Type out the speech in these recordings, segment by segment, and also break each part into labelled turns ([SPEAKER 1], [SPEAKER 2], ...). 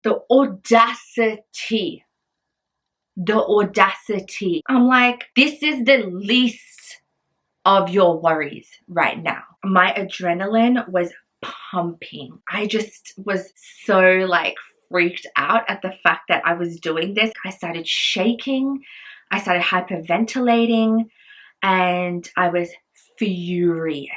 [SPEAKER 1] The audacity. The audacity. I'm like, this is the least of your worries right now. My adrenaline was pumping. I just was so like freaked out at the fact that I was doing this. I started shaking. I started hyperventilating, and I was furious.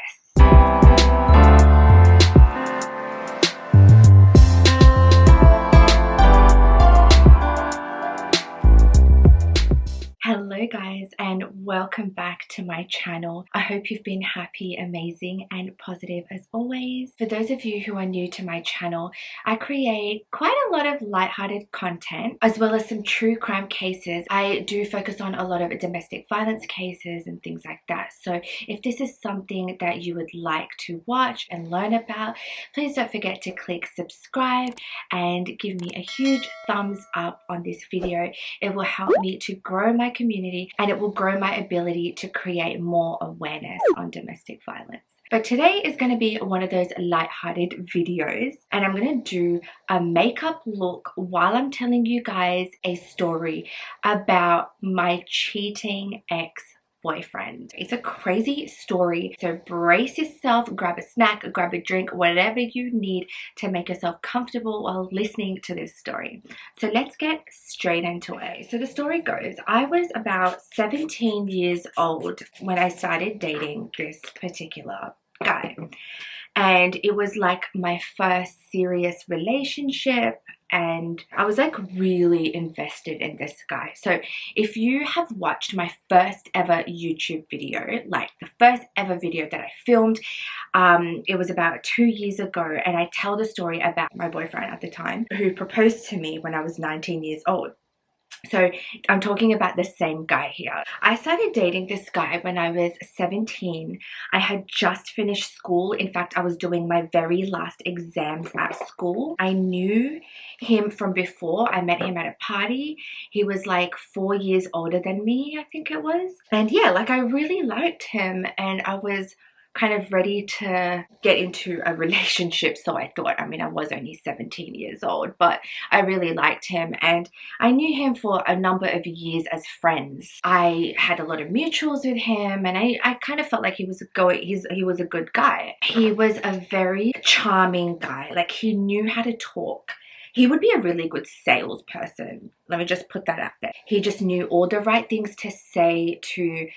[SPEAKER 1] Hello guys, and welcome back to my channel. I hope you've been happy, amazing and positive as always. For those of you who are new to my channel, I create quite a lot of lighthearted content as well as some true crime cases. I do focus on a lot of domestic violence cases and things like that. So if this is something that you would like to watch and learn about, please don't forget to click subscribe and give me a huge thumbs up on this video. It will help me to grow my community, and it will grow my ability to create more awareness on domestic violence. But today is going to be one of those lighthearted videos, and I'm going to do a makeup look while I'm telling you guys a story about my cheating ex-boyfriend. It's a crazy story, so brace yourself, grab a snack, grab a drink, whatever you need to make yourself comfortable while listening to this story. So let's get straight into it. So the story goes, I was about 17 years old when I started dating this particular guy, and it was like my first serious relationship, and I was like really invested in this guy. So if you have watched my first ever YouTube video, like the first ever video that I filmed, it was about 2 years ago, and I tell the story about my boyfriend at the time who proposed to me when I was 19 years old. So I'm talking about the same guy here. I started dating this guy when I was 17. I had just finished school. In fact, I was doing my very last exams at school. I knew him from before. I met him at a party. He was like 4 years older than me, I think it was. And yeah, like I really liked him, and I was kind of ready to get into a relationship, so I thought. I mean, I was only 17 years old, but I really liked him, and I knew him for a number of years as friends. I had a lot of mutuals with him, and I kind of felt like he was a good guy. He was a very charming guy. Like, he knew how to talk. He would be a really good salesperson. Let me just put that out there. He just knew all the right things to say to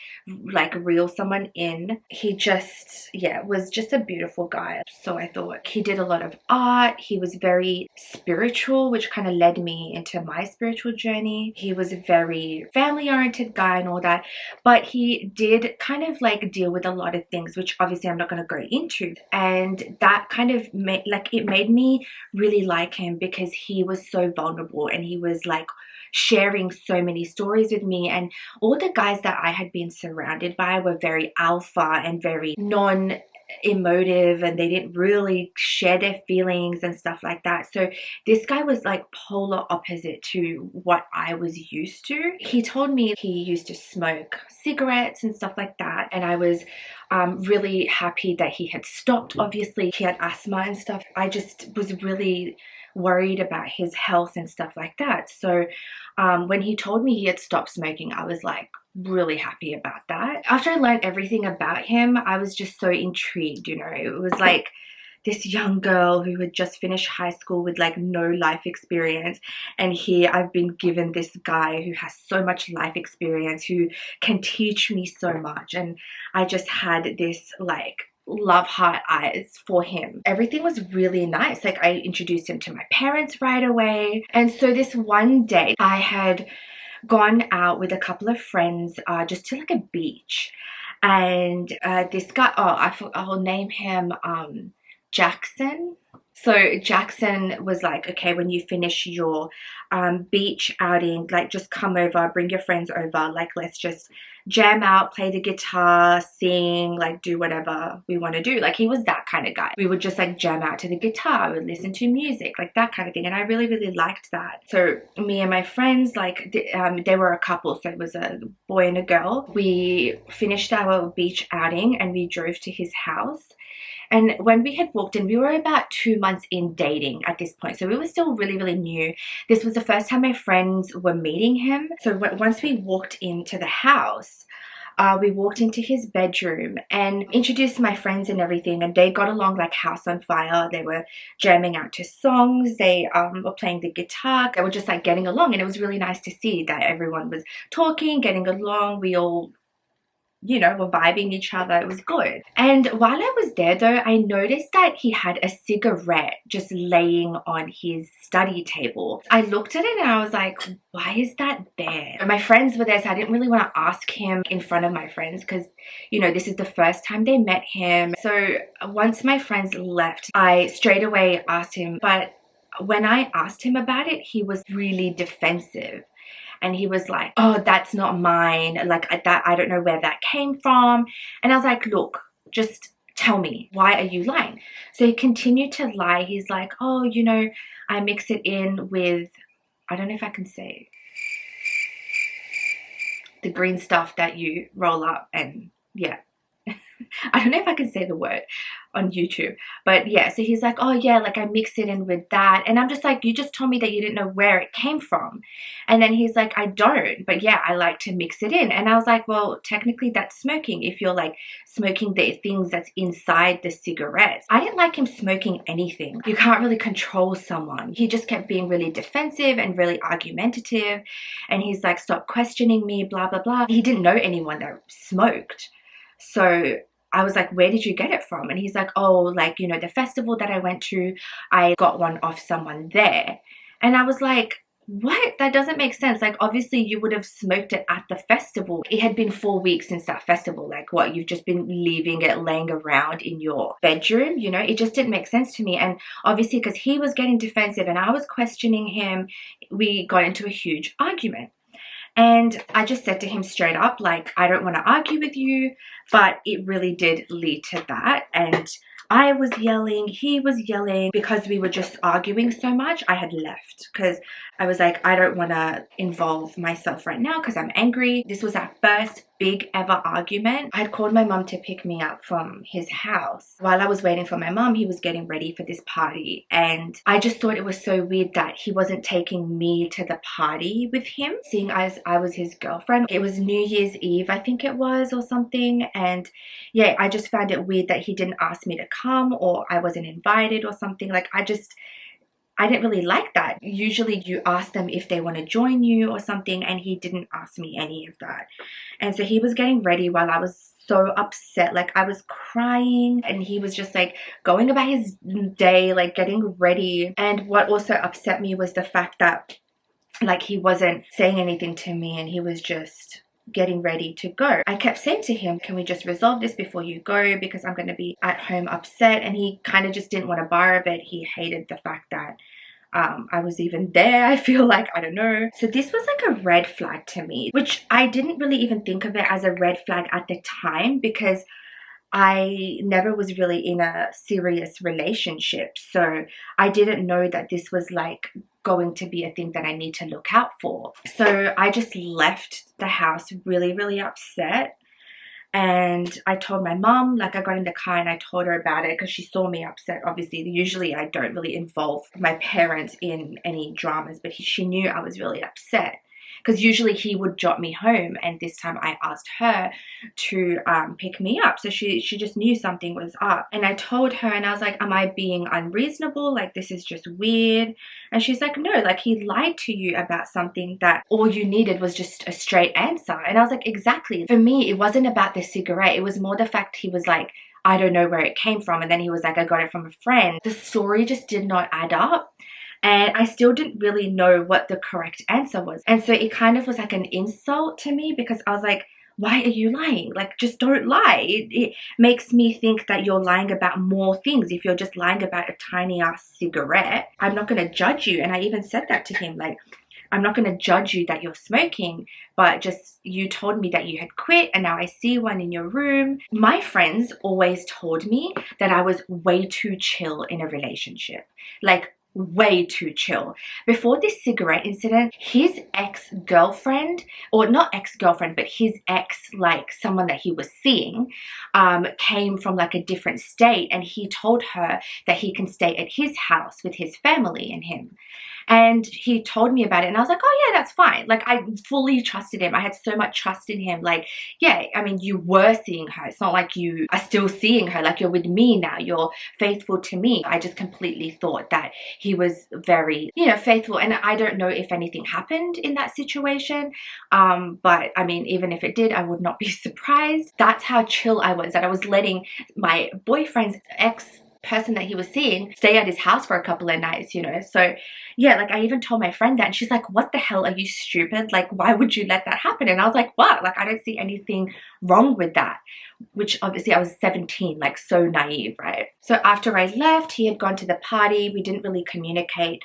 [SPEAKER 1] like reel someone in. He just, yeah, was just a beautiful guy. So I thought. He did a lot of art. He was very spiritual, which kind of led me into my spiritual journey. He was a very family-oriented guy and all that. But he did kind of like deal with a lot of things, which obviously I'm not going to go into. And that kind of made me really like him, because he was so vulnerable, and he was like sharing so many stories with me. And all the guys that I had been surrounded by were very alpha and very non-emotive, and they didn't really share their feelings and stuff like that. So this guy was like polar opposite to what I was used to. He told me he used to smoke cigarettes and stuff like that, and I was really happy that he had stopped. Obviously he had asthma and stuff. I just was really worried about his health and stuff like that. So when he told me he had stopped smoking, I was like really happy about that. After I learned everything about him, I was just so intrigued, you know. It was like this young girl who had just finished high school with like no life experience, and here I've been given this guy who has so much life experience, who can teach me so much, and I just had this like love heart eyes for him. Everything was really nice. Like, I introduced him to my parents right away. And so this one day I had gone out with a couple of friends just to like a beach, and this guy, I'll name him Jackson. So Jackson was like, okay, when you finish your beach outing, like just come over, bring your friends over, like let's just jam out, play the guitar, sing, like do whatever we want to do. Like, he was that kind of guy. We would just like jam out to the guitar, we would listen to music, like that kind of thing. And I really, really liked that. So me and my friends, like they were a couple, so it was a boy and a girl. We finished our beach outing and we drove to his house. And when we had walked in, we were about 2 months in dating at this point. So we were still really, really new. This was the first time my friends were meeting him. So once we walked into the house, we walked into his bedroom and introduced my friends and everything, and they got along like house on fire. They were jamming out to songs, they were playing the guitar, they were just like getting along, and it was really nice to see that everyone was talking, getting along. We all, you know, were vibing each other. It was good. And while I was there though, I noticed that he had a cigarette just laying on his study table. I looked at it and I was like, why is that there? My friends were there, so I didn't really want to ask him in front of my friends because, you know, this is the first time they met him. So once my friends left, I straight away asked him, but when I asked him about it, he was really defensive. And he was like, oh, that's not mine. Like that, I don't know where that came from. And I was like, look, just tell me, why are you lying? So he continued to lie. He's like, oh, you know, I mix it in with, I don't know if I can say, the green stuff that you roll up, and yeah. I don't know if I can say the word on YouTube, but yeah, so he's like, oh yeah, like I mixed it in with that. And I'm just like, you just told me that you didn't know where it came from. And then he's like, I don't, but yeah, I like to mix it in. And I was like, well, technically that's smoking if you're like smoking the things that's inside the cigarettes. I didn't like him smoking anything. You can't really control someone. He just kept being really defensive and really argumentative, and he's like, stop questioning me, blah blah blah. He didn't know anyone that smoked. So I was like, where did you get it from? And he's like, oh, like, you know, the festival that I went to, I got one off someone there. And I was like, what? That doesn't make sense. Like, obviously you would have smoked it at the festival. It had been 4 weeks since that festival. Like, what, you've just been leaving it laying around in your bedroom? You know, it just didn't make sense to me. And obviously because he was getting defensive and I was questioning him, we got into a huge argument. And I just said to him straight up, like, I don't want to argue with you, but it really did lead to that. And I was yelling, he was yelling. Because we were just arguing so much, I had left because I was like, I don't want to involve myself right now because I'm angry. This was our first big ever argument. I had called my mum to pick me up from his house. While I was waiting for my mum, he was getting ready for this party, and I just thought it was so weird that he wasn't taking me to the party with him, seeing as I was his girlfriend. It was New Year's Eve, I think it was, or something, and yeah, I just found it weird that he didn't ask me to come, or I wasn't invited or something. Like, I didn't really like that. Usually you ask them if they want to join you or something, and he didn't ask me any of that. And so he was getting ready while I was so upset. Like, I was crying, and he was just like going about his day, like getting ready. And what also upset me was the fact that like he wasn't saying anything to me, and he was just getting ready to go. I kept saying to him, can we just resolve this before you go, because I'm going to be at home upset. And he kind of just didn't want a bar of it. He hated the fact that I was even there. I feel like, I don't know. So this was like a red flag to me, which I didn't really even think of it as a red flag at the time because I never was really in a serious relationship. So I didn't know that this was like going to be a thing that I need to look out for. So I just left the house really, really upset. And I told my mom, like I got in the car and I told her about it because she saw me upset. Obviously, usually I don't really involve my parents in any dramas, but she knew I was really upset. Because usually he would drop me home, and this time I asked her to pick me up. So she just knew something was up. And I told her, and I was like, am I being unreasonable? Like, this is just weird. And she's like, no, like he lied to you about something that all you needed was just a straight answer. And I was like, exactly. For me, it wasn't about the cigarette. It was more the fact he was like, I don't know where it came from. And then he was like, I got it from a friend. The story just did not add up. And I still didn't really know what the correct answer was. And so it kind of was like an insult to me because I was like, why are you lying? Like, just don't lie. It makes me think that you're lying about more things if you're just lying about a tiny ass cigarette. I'm not going to judge you. And I even said that to him, like, I'm not going to judge you that you're smoking, but just you told me that you had quit and now I see one in your room. My friends always told me that I was way too chill in a relationship. Like, way too chill. Before this cigarette incident, his ex-girlfriend, or not ex-girlfriend, but his ex, like someone that he was seeing, came from like a different state, and he told her that he can stay at his house with his family and him. And he told me about it, and I was like, oh yeah, that's fine. Like, I fully trusted him. I had so much trust in him. Like, yeah, I mean, you were seeing her. It's not like you are still seeing her. Like, you're with me now. You're faithful to me. I just completely thought that he was very, you know, faithful. And I don't know if anything happened in that situation. But I mean, even if it did, I would not be surprised. That's how chill I was, that I was letting my boyfriend's ex person that he was seeing stay at his house for a couple of nights, you know. So yeah, like I even told my friend that, and she's like, what the hell, are you stupid? Like, why would you let that happen? And I was like, what? Like, I don't see anything wrong with that. Which obviously I was 17, like so naive, right? So after I left, he had gone to the party. We didn't really communicate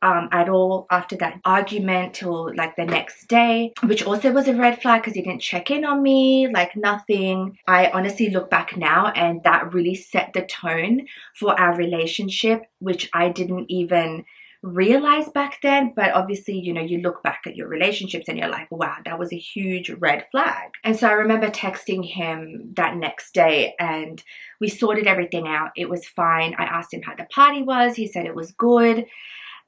[SPEAKER 1] at all after that argument till like the next day, which also was a red flag because he didn't check in on me, like nothing. I honestly look back now, and that really set the tone for our relationship, which I didn't even realize back then. But obviously, you know, you look back at your relationships and you're like, wow, that was a huge red flag. And so I remember texting him that next day, and we sorted everything out. It was fine. I asked him how the party was. He said it was good.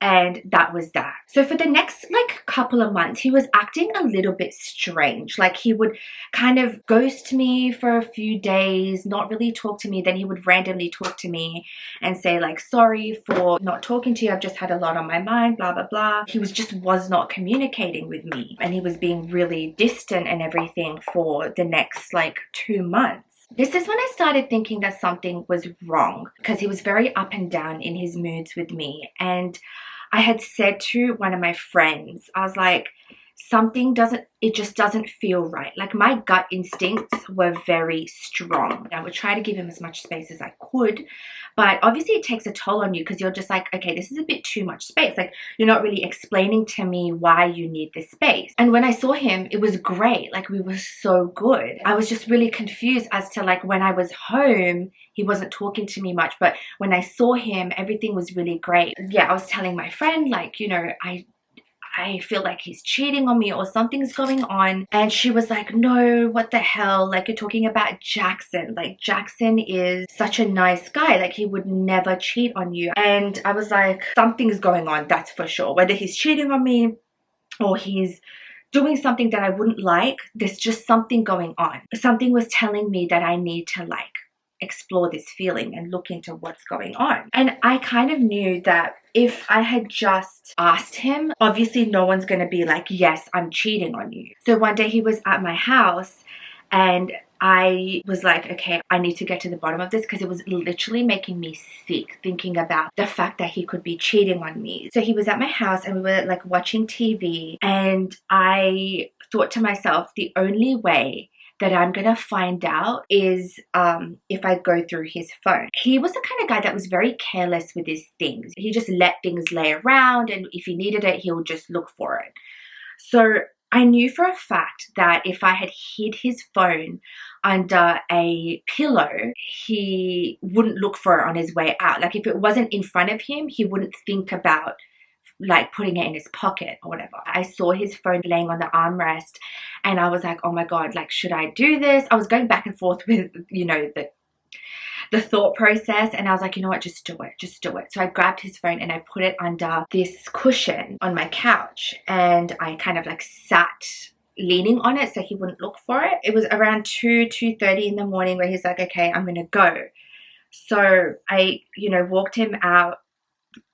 [SPEAKER 1] And that was that. So for the next like couple of months, he was acting a little bit strange. Like, he would kind of ghost me for a few days, not really talk to me. Then he would randomly talk to me and say like, sorry for not talking to you. I've just had a lot on my mind, blah, blah, blah. He was not communicating with me, and he was being really distant and everything for the next like 2 months. This is when I started thinking that something was wrong, because he was very up and down in his moods with me. And I had said to one of my friends, I was like, it just doesn't feel right. Like, my gut instincts were very strong. I would try to give him as much space as I could, but obviously it takes a toll on you, because you're just like, okay, this is a bit too much space. Like, you're not really explaining to me why you need this space. And when I saw him, it was great. Like, we were so good. I was just really confused as to like, when I was home, he wasn't talking to me much, but when I saw him, everything was really great. Yeah, I was telling my friend, like, you know, I feel like he's cheating on me or something's going on. And she was like, no, what the hell? Like, you're talking about Jackson. Like, Jackson is such a nice guy. Like, he would never cheat on you. And I was like, something's going on, that's for sure. Whether he's cheating on me or he's doing something that I wouldn't like, there's just something going on. Something was telling me that I need to like explore this feeling and look into what's going on. And I kind of knew that if I had just asked him, obviously no one's going to be like, yes, I'm cheating on you. So one day he was at my house, and I was like, okay, I need to get to the bottom of this, because it was literally making me sick thinking about the fact that he could be cheating on me. So he was at my house, and we were like watching TV, and I thought to myself, the only way that I'm gonna find out is if I go through his phone. He was the kind of guy that was very careless with his things. He just let things lay around, and if he needed it, he'll just look for it. So I knew for a fact that if I had hid his phone under a pillow, he wouldn't look for it on his way out. Like, if it wasn't in front of him, he wouldn't think about like putting it in his pocket or whatever. I saw his phone laying on the armrest, and I was like, oh my God, like, should I do this? I was going back and forth with, you know, the thought process, and I was like, you know what, just do it, just do it. So I grabbed his phone and I put it under this cushion on my couch, and I kind of like sat leaning on it so he wouldn't look for it. It was around 2:30 in the morning where he's like, okay, I'm gonna go. So I, you know, walked him out.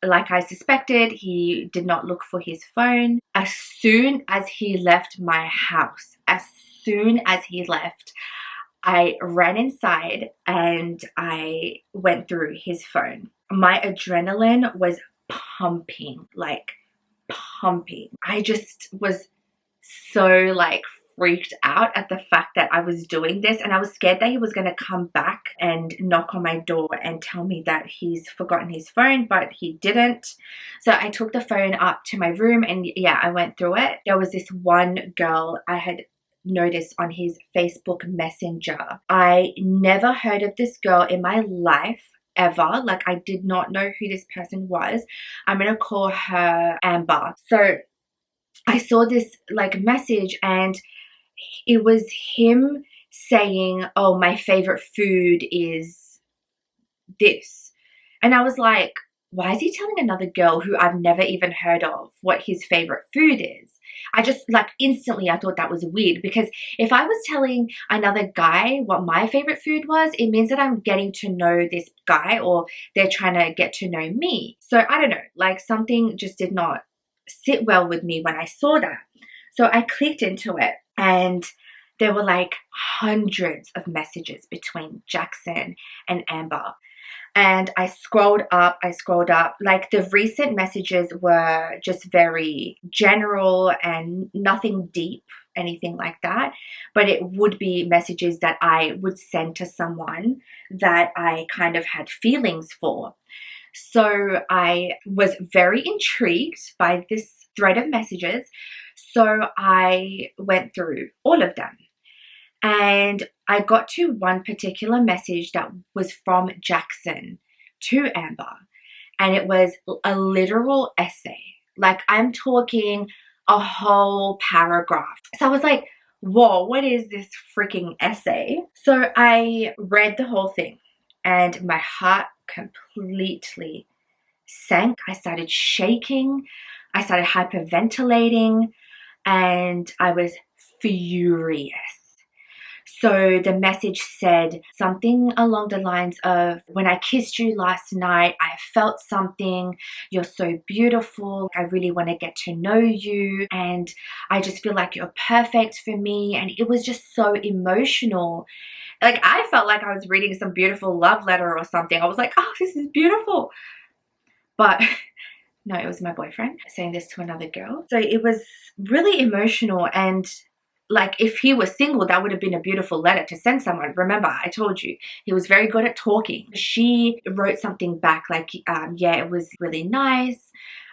[SPEAKER 1] Like I suspected, he did not look for his phone. As soon as he left my house, I ran inside and I went through his phone. My adrenaline was pumping, like pumping. I just was so like freaked out at the fact that I was doing this, and I was scared that he was going to come back and knock on my door and tell me that he's forgotten his phone, but he didn't. So I took the phone up to my room, and yeah, I went through it. There was this one girl I had noticed on his Facebook Messenger. I never heard of this girl in my life. ever. Like, I did not know who this person was. I'm gonna call her Amber. So I saw this like message, and it was him saying, oh, my favorite food is this. And I was like, why is he telling another girl who I've never even heard of what his favorite food is? I just, like, instantly I thought that was weird, because if I was telling another guy what my favorite food was, it means that I'm getting to know this guy, or they're trying to get to know me. So I don't know, like, something just did not sit well with me when I saw that. So I clicked into it, and there were like hundreds of messages between Jackson and Amber. And I scrolled up, like the recent messages were just very general and nothing deep, anything like that. But it would be messages that I would send to someone that I kind of had feelings for. So I was very intrigued by this thread of messages. So I went through all of them. And I got to one particular message that was from Jackson to Amber. And it was a literal essay. Like, I'm talking a whole paragraph. So I was like, whoa, what is this freaking essay? So I read the whole thing, and my heart completely sank. I started shaking. I started hyperventilating, and I was furious. So the message said something along the lines of, when I kissed you last night, I felt something. You're so beautiful. I really want to get to know you. And I just feel like you're perfect for me. And it was just so emotional. Like, I felt like I was reading some beautiful love letter or something. I was like, oh, this is beautiful. But no, it was my boyfriend saying this to another girl. So it was really emotional, and like, if he was single, that would have been a beautiful letter to send someone. Remember, I told you, he was very good at talking. She wrote something back like, yeah, it was really nice,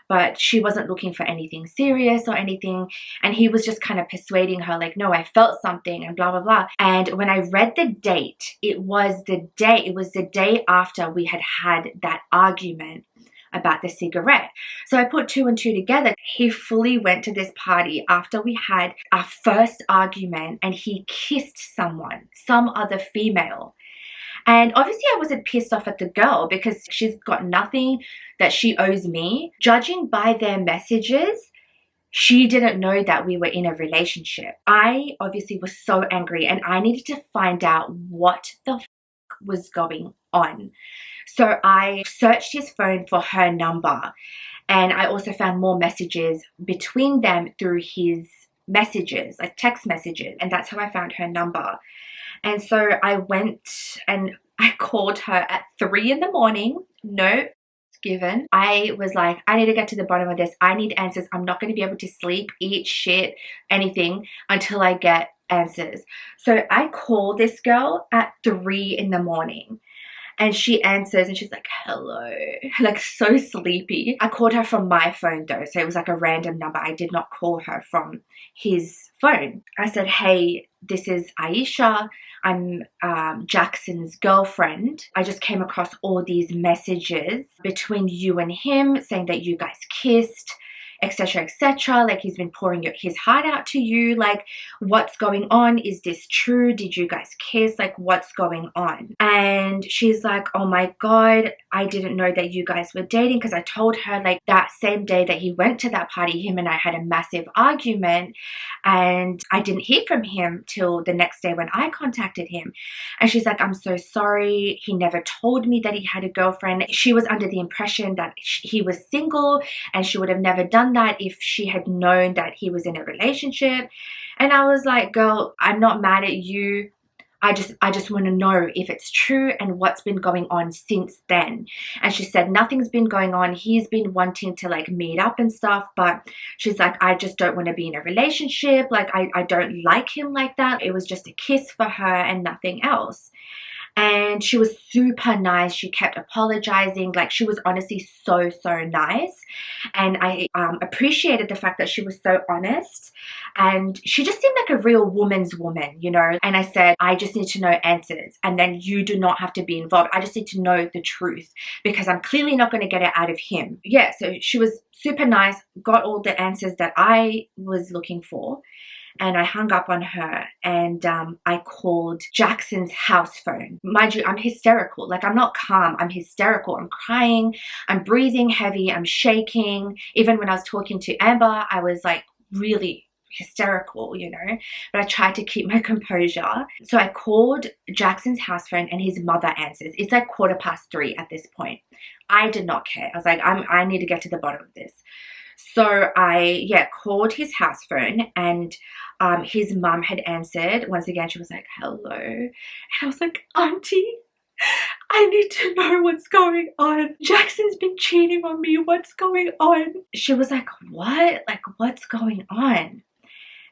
[SPEAKER 1] but she wasn't looking for anything serious or anything. And he was just kind of persuading her, like, no, I felt something and blah, blah, blah. And when I read the date, it was the day after we had had that argument about the cigarette. So I put two and two together. He fully went to this party after we had our first argument, and he kissed someone, some other female. And obviously I wasn't pissed off at the girl, because she's got nothing that she owes me. Judging by their messages, she didn't know that we were in a relationship. I obviously was so angry, and I needed to find out what the was going on. So I searched his phone for her number, and I also found more messages between them through his messages, like text messages, and that's how I found her number. And so I went and I called her at 3 in the morning. No given. I was like, I need to get to the bottom of this. I need answers. I'm not going to be able to sleep, eat, shit, anything until I get answers. So I called this girl at 3 in the morning, and she answers, and she's like, hello, like so sleepy. I called her from my phone though, so it was like a random number. I did not call her from his phone. I said, hey, this is Aisha. I'm Jackson's girlfriend. I just came across all these messages between you and him saying that you guys kissed, etc, etc. Like, he's been pouring his heart out to you. Like, what's going on? Is this true? Did you guys kiss? Like, what's going on? And she's like, oh my god, I didn't know that you guys were dating, because I told her, like, that same day that he went to that party, him and I had a massive argument, and I didn't hear from him till the next day when I contacted him. And she's like, I'm so sorry, he never told me that he had a girlfriend. She was under the impression that he was single, and she would have never done that if she had known that he was in a relationship. And I was like, girl, I'm not mad at you. I just want to know if it's true and what's been going on since then. And she said nothing's been going on. He's been wanting to like meet up and stuff, but she's like, I just don't want to be in a relationship. Like, I don't like him like that. It was just a kiss for her and nothing else. And she was super nice. She kept apologizing. Like, she was honestly so nice. And I appreciated the fact that she was so honest. And she just seemed like a real woman's woman, you know. And I said, I just need to know answers. And then you do not have to be involved. I just need to know the truth, because I'm clearly not going to get it out of him. Yeah, so she was super nice, got all the answers that I was looking for. And I hung up on her, and I called Jackson's house phone. Mind you, I'm hysterical. Like, I'm not calm. I'm hysterical. I'm crying. I'm breathing heavy. I'm shaking. Even when I was talking to Amber, I was like really hysterical, you know, but I tried to keep my composure. So I called Jackson's house phone, and his mother answers. It's like 3:15 at this point. I did not care. I was like, I need to get to the bottom of this. So I, called his house phone, and his mum had answered. Once again, she was like, hello. And I was like, Auntie, I need to know what's going on. Jackson's been cheating on me. What's going on? She was like, what? Like, what's going on?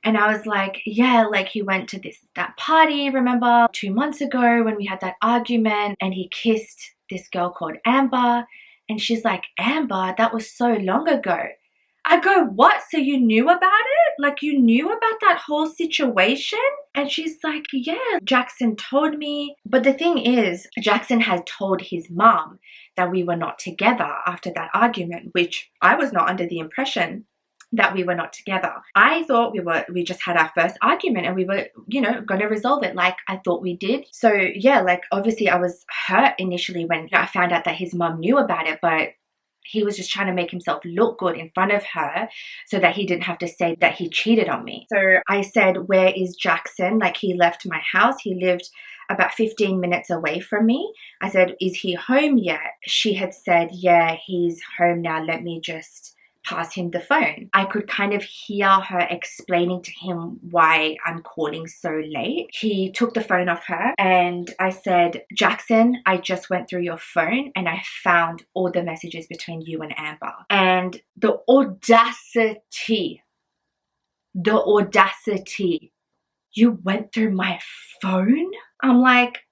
[SPEAKER 1] And I was like, yeah, like, he went to that party, remember, 2 months ago when we had that argument, and he kissed this girl called Amber. And she's like, Amber, that was so long ago. I go, what? So you knew about it? Like, you knew about that whole situation? And she's like, yeah, Jackson told me. But the thing is, Jackson had told his mom that we were not together after that argument, which I was not under the impression that we were not together. I thought we just had our first argument, and we were, you know, gonna resolve it like I thought we did. So yeah, like, obviously I was hurt initially when I found out that his mom knew about it, but he was just trying to make himself look good in front of her so that he didn't have to say that he cheated on me. So I said, where is Jackson? Like, he left my house. He lived about 15 minutes away from me. I said, is he home yet? She had said, yeah, he's home now. Let me just pass him the phone. I could kind of hear her explaining to him why I'm calling so late. He took the phone off her, and I said, Jackson, I just went through your phone and I found all the messages between you and Amber. And the audacity, you went through my phone? I'm like,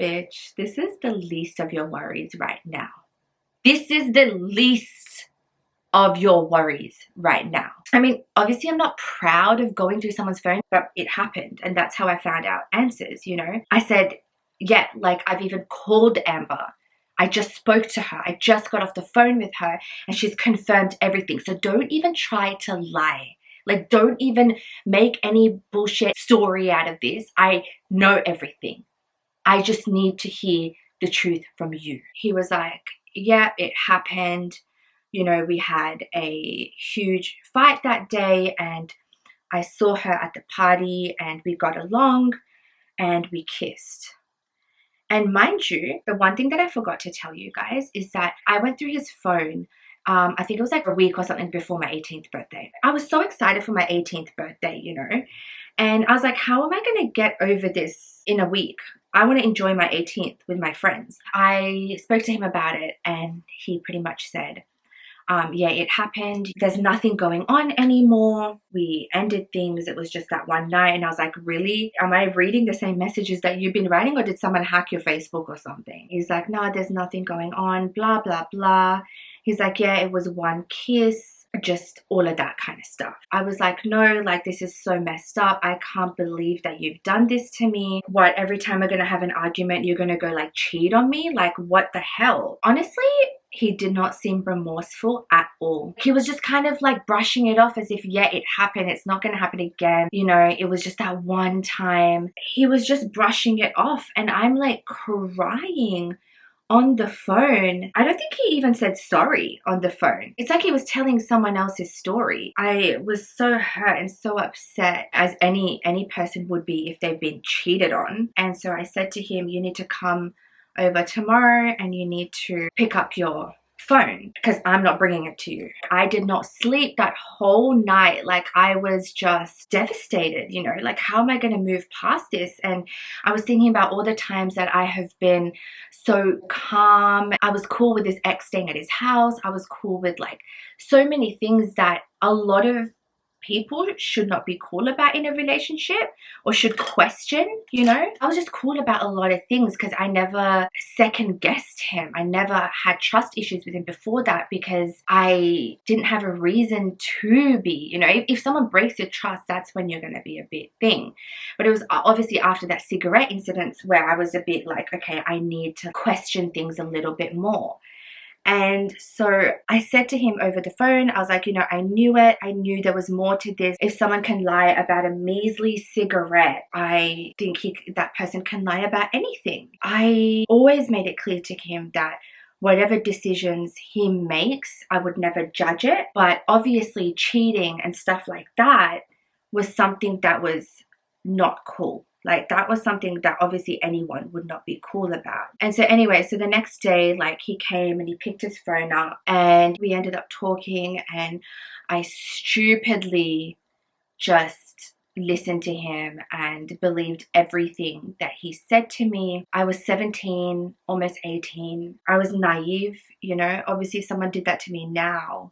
[SPEAKER 1] bitch, this is the least of your worries right now. This is the least of your worries right now. I mean, obviously I'm not proud of going through someone's phone, but it happened, and that's how I found out answers, you know. I said, yeah, like, I've even called Amber. I just spoke to her. I just got off the phone with her, and she's confirmed everything. So don't even try to lie. Like, don't even make any bullshit story out of this. I know everything. I just need to hear the truth from you. He was like, yeah, it happened. You know, we had a huge fight that day, and I saw her at the party, and we got along, and we kissed. And mind you, the one thing that I forgot to tell you guys is that I went through his phone, I think it was like a week or something before my 18th birthday. I was so excited for my 18th birthday, you know, and I was like, how am I going to get over this in a week? I want to enjoy my 18th with my friends. I spoke to him about it, and he pretty much said, yeah, it happened. There's nothing going on anymore. We ended things. It was just that one night. And I was like, really? Am I reading the same messages that you've been writing, or did someone hack your Facebook or something? He's like, no, there's nothing going on, blah, blah, blah. He's like, yeah, it was one kiss, just all of that kind of stuff. I was like, no, like, this is so messed up. I can't believe that you've done this to me. What, every time we're going to have an argument, you're going to go like cheat on me? Like, what the hell? Honestly, he did not seem remorseful at all. He was just kind of like brushing it off as if, yeah, it happened. It's not going to happen again. You know, it was just that one time. He was just brushing it off, and I'm like crying on the phone. I don't think he even said sorry on the phone. It's like he was telling someone else's story. I was so hurt and so upset, as any person would be if they've been cheated on. And so I said to him, you need to come over tomorrow and you need to pick up your phone, because I'm not bringing it to you. I did not sleep that whole night. Like, I was just devastated, you know, like, how am I going to move past this? And I was thinking about all the times that I have been so calm. I was cool with his ex staying at his house. I was cool with like so many things that a lot of people should not be cool about in a relationship or should question, you know. I was just cool about a lot of things because I never second guessed him. I never had trust issues with him before that because I didn't have a reason to be, you know. If someone breaks your trust, that's when you're going to be a bit thing. But it was obviously after that cigarette incident where I was a bit like, okay, I need to question things a little bit more. And so I said to him over the phone, I was like, you know, I knew it. I knew there was more to this. If someone can lie about a measly cigarette, I think that person can lie about anything. I always made it clear to him that whatever decisions he makes, I would never judge it. But obviously cheating and stuff like that was something that was not cool. Like that was something that obviously anyone would not be cool about. And so anyway, so the next day, like he came and he picked his phone up and we ended up talking, and I stupidly just listened to him and believed everything that he said to me. I was 17, almost 18. I was naive, you know. Obviously if someone did that to me now,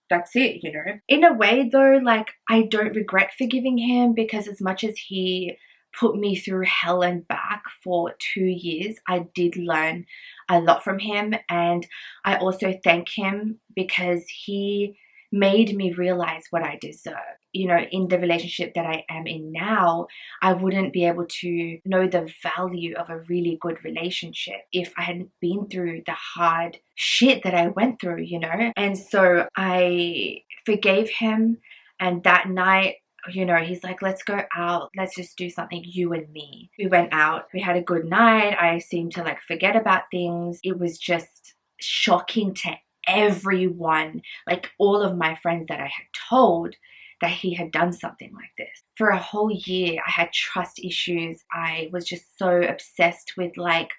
[SPEAKER 1] that's it, you know. In a way though, like I don't regret forgiving him because as much as he put me through hell and back for 2 years, I did learn a lot from him. And I also thank him because he made me realize what I deserve. You know, in the relationship that I am in now, I wouldn't be able to know the value of a really good relationship if I hadn't been through the hard shit that I went through, you know. And so I forgave him, and that night, you know, he's like, let's go out, let's just do something, you and me. We went out, we had a good night. I seemed to like forget about things. It was just shocking to everyone, like all of my friends that I had told that he had done something like this. For a whole year, I had trust issues. I was just so obsessed with like,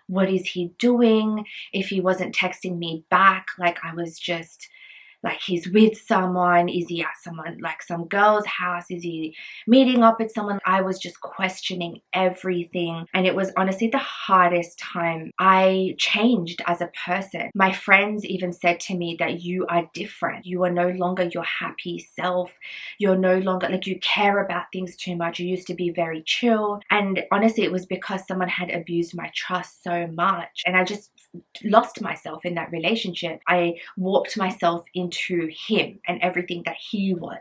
[SPEAKER 1] what is he doing? If he wasn't texting me back, like I was just like, he's with someone. Is he at someone, like some girl's house? Is he meeting up with someone? I was just questioning everything. And it was honestly the hardest time. I changed as a person. My friends even said to me that you are different. You are no longer your happy self. You're no longer, like, you care about things too much. You used to be very chill. And honestly, it was because someone had abused my trust so much. And I just lost myself in that relationship. I warped myself into him and everything that he was.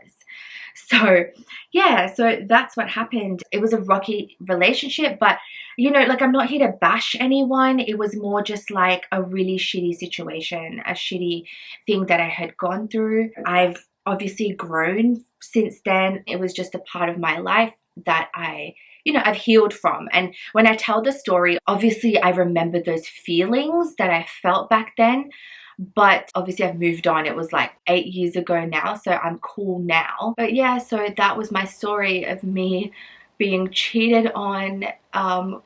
[SPEAKER 1] So yeah, so that's what happened. It was a rocky relationship, but you know, like, I'm not here to bash anyone. It was more just like a really shitty situation, a shitty thing that I had gone through. I've obviously grown since then. It was just a part of my life that I've healed from. And when I tell the story, obviously I remember those feelings that I felt back then, but obviously I've moved on. It was like 8 years ago now, so I'm cool now. But yeah, so that was my story of me being cheated on,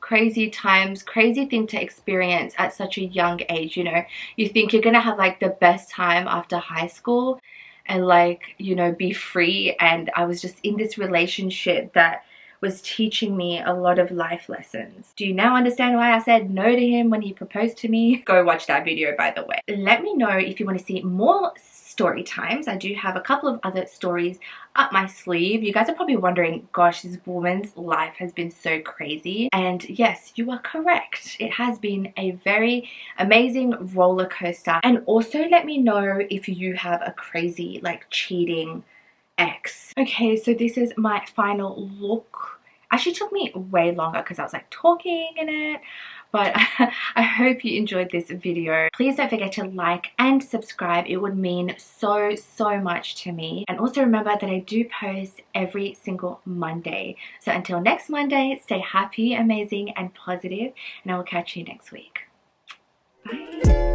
[SPEAKER 1] crazy times, crazy thing to experience at such a young age. You know, you think you're gonna have like the best time after high school and like, you know, be free. And I was just in this relationship that was teaching me a lot of life lessons. Do you now understand why I said no to him when he proposed to me? Go watch that video, by the way. Let me know if you want to see more story times. I do have a couple of other stories up my sleeve. You guys are probably wondering, gosh, this woman's life has been so crazy. And yes, you are correct. It has been a very amazing roller coaster. And also let me know if you have a crazy, like, cheating ex. Okay, so this is my final look. Actually took me way longer because I was like talking in it, but I hope you enjoyed this video. Please don't forget to like and subscribe. It would mean so much to me. And also remember that I do post every single Monday. So until next Monday, stay happy, amazing, and positive, and I will catch you next week. Bye.